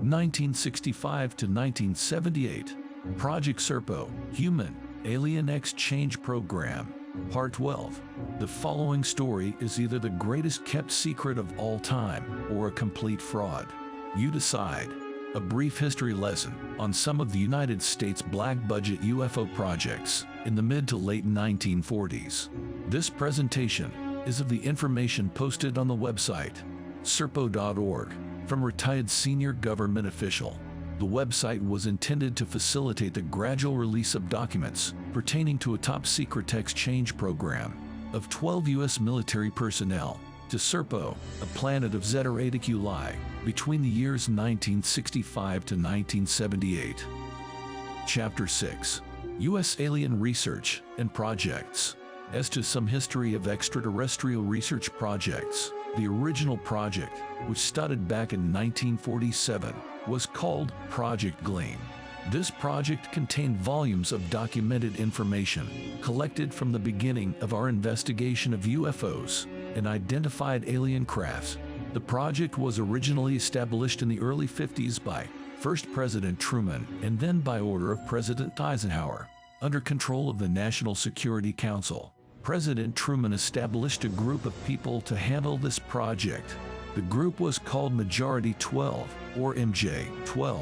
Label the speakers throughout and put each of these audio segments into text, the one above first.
Speaker 1: 1965 to 1978. Project Serpo, Human Alien Exchange Program. Part 12. The following story is either the greatest kept secret of all time or a complete fraud. You decide. A brief history lesson on some of the United States black-budget UFO projects in the mid to late 1940s. This presentation is of the information posted on the website serpo.org from retired senior government official. The website was intended to facilitate the gradual release of documents pertaining to a top-secret exchange program of 12 U.S. military personnel to Serpo, a planet of Zeta Reticuli, between the years 1965 to 1978. Chapter 6. U.S. Alien Research and Projects. As to some history of extraterrestrial research projects, the original project, which started back in 1947, was called Project Gleam. This project contained volumes of documented information collected from the beginning of our investigation of UFOs and identified alien crafts. The project was originally established in the early 50s by first President Truman and then by order of President Eisenhower, under control of the National Security Council. President Truman established a group of people to handle this project. The group was called Majority 12, or MJ-12.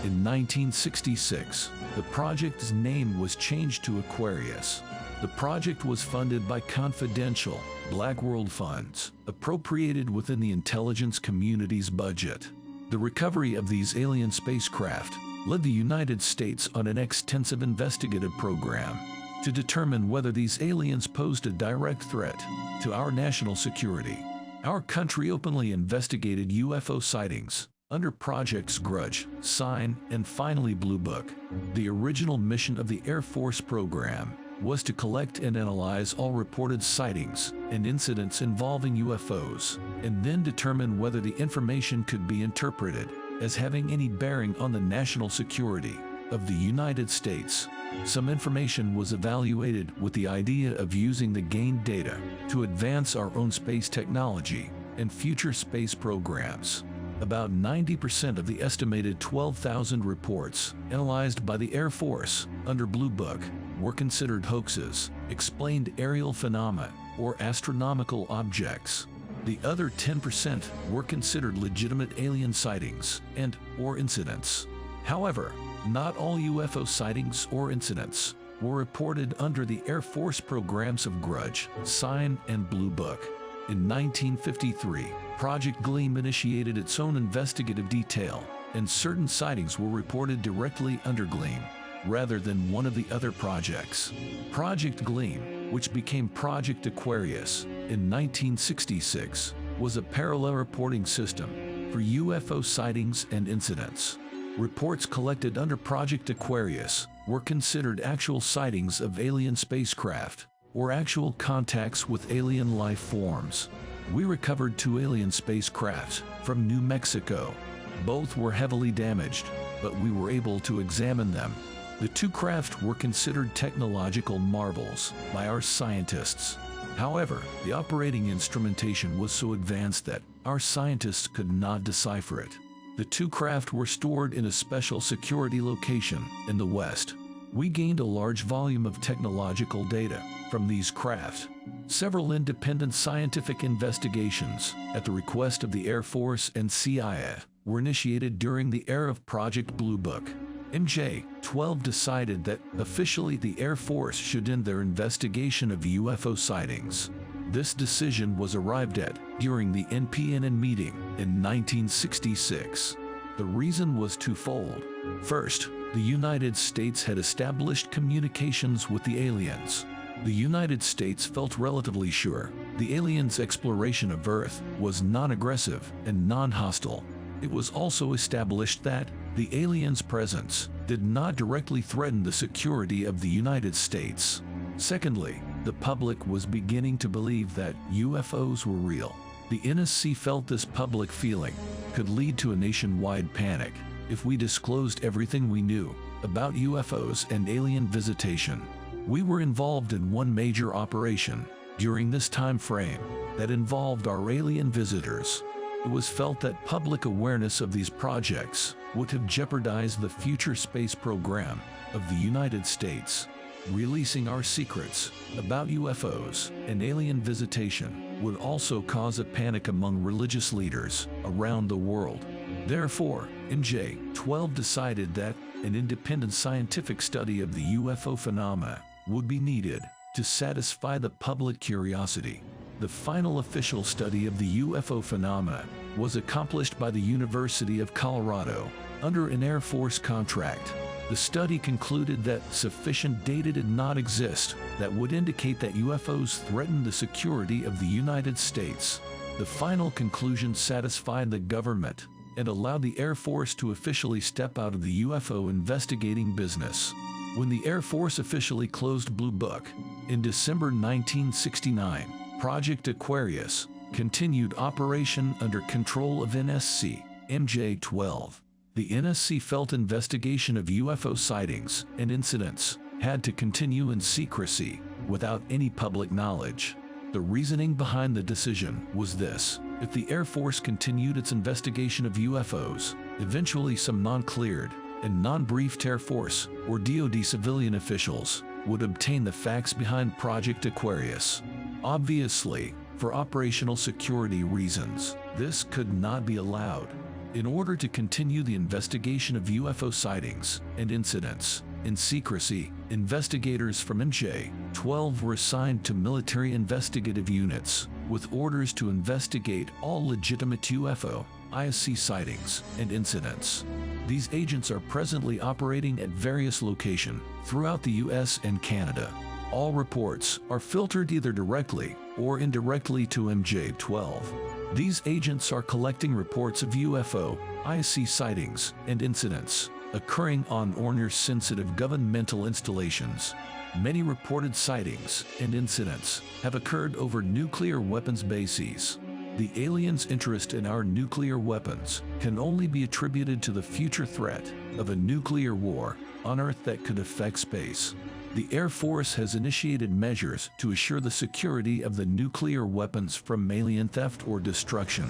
Speaker 1: In 1966, the project's name was changed to Aquarius. The project was funded by confidential Black World funds, appropriated within the intelligence community's budget. The recovery of these alien spacecraft led the United States on an extensive investigative program to determine whether these aliens posed a direct threat to our national security. Our country openly investigated UFO sightings under Projects Grudge, Sign, and finally Blue Book. The original mission of the Air Force program was to collect and analyze all reported sightings and incidents involving UFOs, and then determine whether the information could be interpreted as having any bearing on the national security of the United States. Some information was evaluated with the idea of using the gained data to advance our own space technology and future space programs. About 90% of the estimated 12,000 reports analyzed by the Air Force under Blue Book were considered hoaxes, explained aerial phenomena, or astronomical objects. The other 10% were considered legitimate alien sightings and/or incidents. However, not all UFO sightings or incidents were reported under the Air Force programs of Grudge, Sign, and Blue Book. In 1953, Project Gleam initiated its own investigative detail, and certain sightings were reported directly under Gleam, rather than one of the other projects. Project Gleam, which became Project Aquarius in 1966, was a parallel reporting system for UFO sightings and incidents. Reports collected under Project Aquarius were considered actual sightings of alien spacecraft or actual contacts with alien life forms. We recovered 2 alien spacecraft from New Mexico. Both were heavily damaged, but we were able to examine them. The 2 craft were considered technological marvels by our scientists. However, the operating instrumentation was so advanced that our scientists could not decipher it. The 2 craft were stored in a special security location in the West. We gained a large volume of technological data from these craft. Several independent scientific investigations, at the request of the Air Force and CIA, were initiated during the era of Project Blue Book. MJ-12 decided that officially the Air Force should end their investigation of UFO sightings. This decision was arrived at during the NPNN meeting in 1966. The reason was twofold. First, the United States had established communications with the aliens. The United States felt relatively sure the aliens' exploration of Earth was non-aggressive and non-hostile. It was also established that the aliens' presence did not directly threaten the security of the United States. Secondly, the public was beginning to believe that UFOs were real. The NSC felt this public feeling could lead to a nationwide panic if we disclosed everything we knew about UFOs and alien visitation. We were involved in one major operation during this time frame that involved our alien visitors. it was felt that public awareness of these projects would have jeopardized the future space program of the United States. Releasing our secrets about UFOs and alien visitation would also cause a panic among religious leaders around the world. Therefore, MJ-12 decided that an independent scientific study of the UFO phenomena would be needed to satisfy the public curiosity. The final official study of the UFO phenomena was accomplished by the University of Colorado under an Air Force contract. The study concluded that sufficient data did not exist that would indicate that UFOs threatened the security of the United States. The final conclusion satisfied the government and allowed the Air Force to officially step out of the UFO investigating business. When the Air Force officially closed Blue Book in December 1969, Project Aquarius continued operation under control of NSC MJ-12. The NSC felt investigation of UFO sightings and incidents had to continue in secrecy without any public knowledge. The reasoning behind the decision was this: if the Air Force continued its investigation of UFOs, eventually some non-cleared and non-briefed Air Force or DoD civilian officials would obtain the facts behind Project Aquarius. Obviously, for operational security reasons, this could not be allowed. In order to continue the investigation of UFO sightings and incidents in secrecy, investigators from MJ-12 were assigned to military investigative units with orders to investigate all legitimate UFO ISC sightings and incidents. These agents are presently operating at various locations throughout the US and Canada. All reports are filtered either directly or indirectly to MJ-12. These agents are collecting reports of UFO ISC sightings and incidents occurring on or near sensitive governmental installations. Many reported sightings and incidents have occurred over nuclear weapons bases. The aliens' interest in our nuclear weapons can only be attributed to the future threat of a nuclear war on Earth that could affect space. The Air Force has initiated measures to assure the security of the nuclear weapons from alien theft or destruction.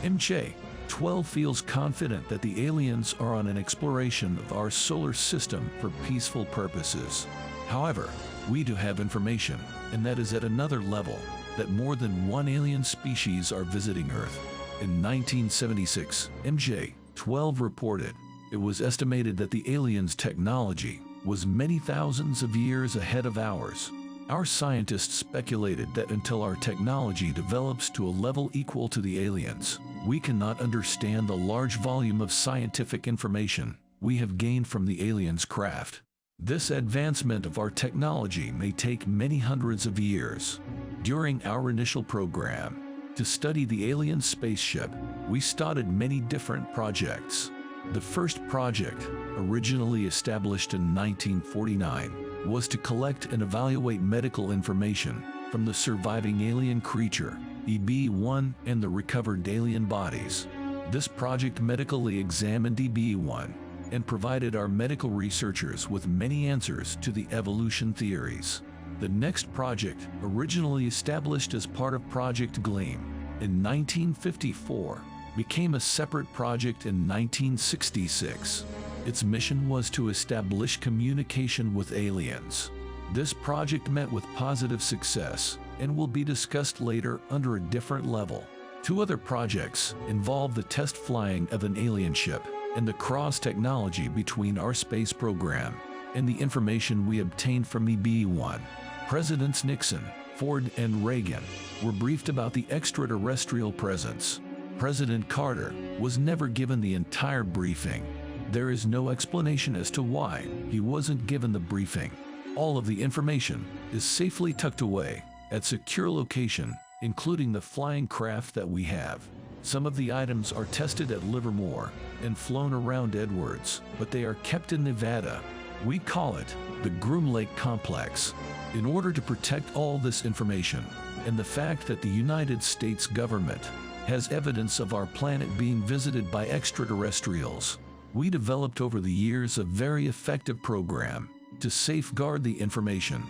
Speaker 1: MJ-12 feels confident that the aliens are on an exploration of our solar system for peaceful purposes. However, we do have information, and that is at another level, that more than one alien species are visiting Earth. In 1976, MJ-12 reported it was estimated that the aliens' technology was many thousands of years ahead of ours. Our scientists speculated that until our technology develops to a level equal to the aliens, we cannot understand the large volume of scientific information we have gained from the aliens' craft. This advancement of our technology may take many hundreds of years. During our initial program to study the alien spaceship, we started many different projects. The first project, originally established in 1949, was to collect and evaluate medical information from the surviving alien creature, EB-1, and the recovered alien bodies. This project medically examined EB-1 and provided our medical researchers with many answers to the evolution theories. The next project, originally established as part of Project Gleam in 1954, became a separate project in 1966. Its mission was to establish communication with aliens. This project met with positive success and will be discussed later under a different level. Two other projects involve the test flying of an alien ship and the cross-technology between our space program and the information we obtained from EB-1. Presidents Nixon, Ford, and Reagan were briefed about the extraterrestrial presence. President Carter was never given the entire briefing. There is no explanation as to why he wasn't given the briefing. All of the information is safely tucked away at secure location, including the flying craft that we have. Some of the items are tested at Livermore and flown around Edwards, but they are kept in Nevada. We call it the Groom Lake Complex. In order to protect all this information and the fact that the United States government has evidence of our planet being visited by extraterrestrials, we developed over the years a very effective program to safeguard the information.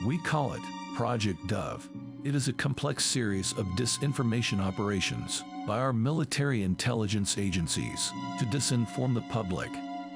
Speaker 1: We call it Project Dove. It is a complex series of disinformation operations by our military intelligence agencies to disinform the public.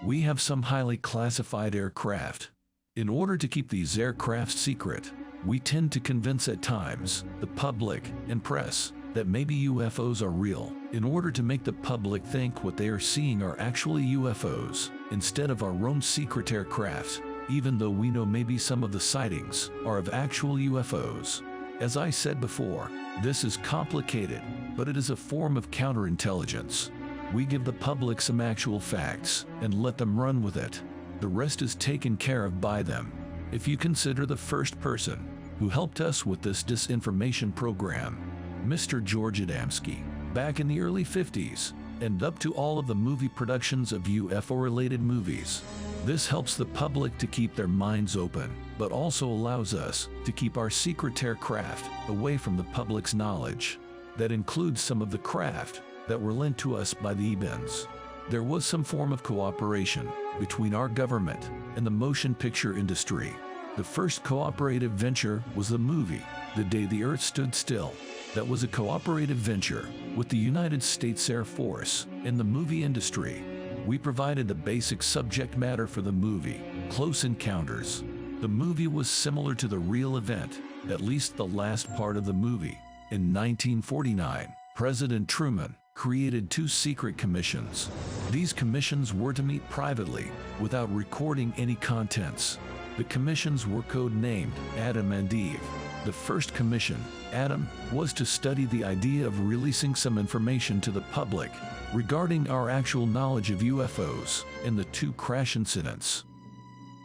Speaker 1: We have some highly classified aircraft. In order to keep these aircraft secret, we tend to convince at times the public and press that maybe UFOs are real, in order to make the public think what they are seeing are actually UFOs, instead of our own secret aircraft, even though we know maybe some of the sightings are of actual UFOs. As I said before, this is complicated, but it is a form of counterintelligence. We give the public some actual facts and let them run with it. The rest is taken care of by them. If you consider the first person who helped us with this disinformation program, Mr. George Adamski, back in the early 50s, and up to all of the movie productions of UFO-related movies. This helps the public to keep their minds open, but also allows us to keep our secret aircraft away from the public's knowledge. That includes some of the craft that were lent to us by the EBINs. There was some form of cooperation between our government and the motion picture industry. The first cooperative venture was the movie The Day the Earth Stood Still. That was a cooperative venture with the United States Air Force and the movie industry. We provided the basic subject matter for the movie, Close Encounters. The movie was similar to the real event, at least the last part of the movie. In 1949, President Truman created 2 secret commissions. These commissions were to meet privately, without recording any contents. The commissions were codenamed Adam and Eve. The first commission, Adam, was to study the idea of releasing some information to the public regarding our actual knowledge of UFOs and the 2 crash incidents.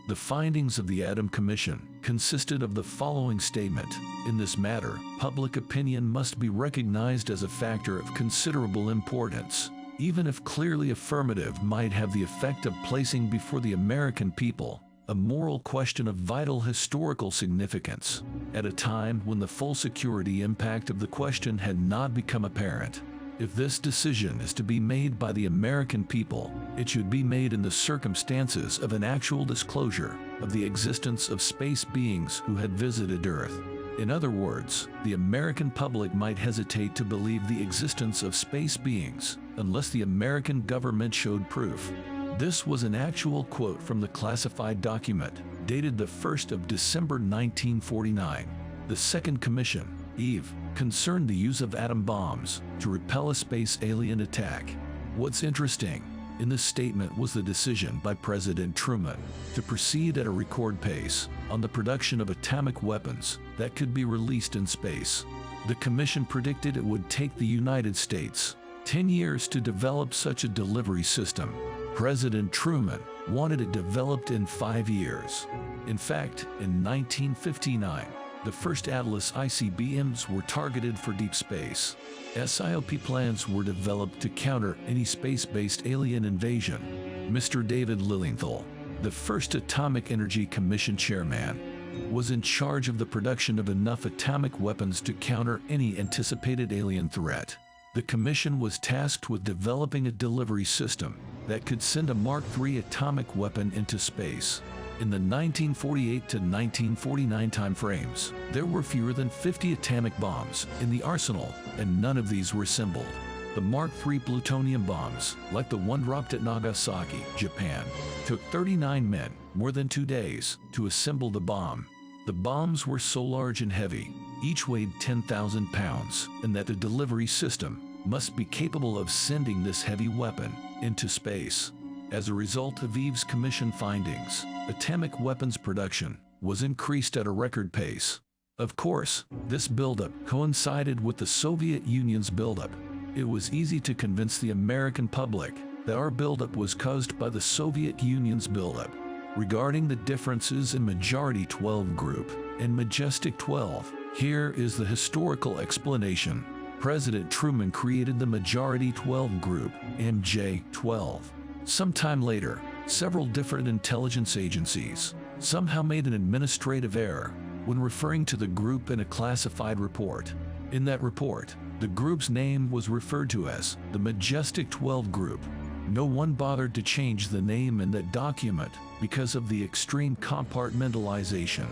Speaker 1: The findings of the Adam Commission consisted of the following statement: in this matter, public opinion must be recognized as a factor of considerable importance, even if clearly affirmative might have the effect of placing before the American people a moral question of vital historical significance, at a time when the full security impact of the question had not become apparent. If this decision is to be made by the American people, it should be made in the circumstances of an actual disclosure of the existence of space beings who had visited Earth. In other words, the American public might hesitate to believe the existence of space beings unless the American government showed proof. This was an actual quote from the classified document, dated the 1st of December 1949. The second commission, Eve, concerned the use of atom bombs to repel a space alien attack. What's interesting in this statement was the decision by President Truman to proceed at a record pace on the production of atomic weapons that could be released in space. The commission predicted it would take the United States 10 years to develop such a delivery system. President Truman wanted it developed in 5 years. In fact, in 1959, the first Atlas ICBMs were targeted for deep space. SIOP plans were developed to counter any space-based alien invasion. Mr. David Lilienthal, the first Atomic Energy Commission chairman, was in charge of the production of enough atomic weapons to counter any anticipated alien threat. The commission was tasked with developing a delivery system that could send a Mark III atomic weapon into space. In the 1948 to 1949 timeframes, there were fewer than 50 atomic bombs in the arsenal, and none of these were assembled. The Mark III plutonium bombs, like the one dropped at Nagasaki, Japan, took 39 men, more than 2 days, to assemble the bomb. The bombs were so large and heavy, each weighed 10,000 pounds, and that the delivery system must be capable of sending this heavy weapon into space. As a result of Eve's commission findings, atomic weapons production was increased at a record pace. Of course, this buildup coincided with the Soviet Union's buildup. It was easy to convince the American public that our buildup was caused by the Soviet Union's buildup. Regarding the differences in Majority 12 Group and Majestic 12, here is the historical explanation. President Truman created the Majority 12 Group, MJ-12. Sometime later, several different intelligence agencies somehow made an administrative error when referring to the group in a classified report. In that report, the group's name was referred to as the Majestic 12 Group. No one bothered to change the name in that document because of the extreme compartmentalization.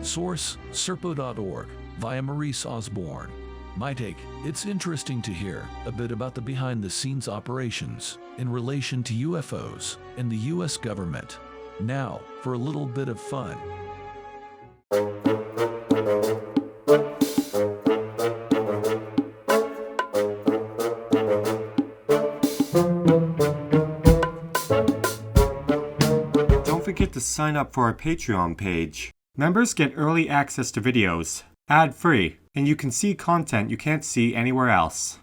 Speaker 1: Source: Serpo.org, via Maurice Osborne. My take, it's interesting to hear a bit about the behind-the-scenes operations in relation to UFOs and the US government. Now, for a little bit of fun.
Speaker 2: Don't forget to sign up for our Patreon page. Members get early access to videos, ad-free, and you can see content you can't see anywhere else.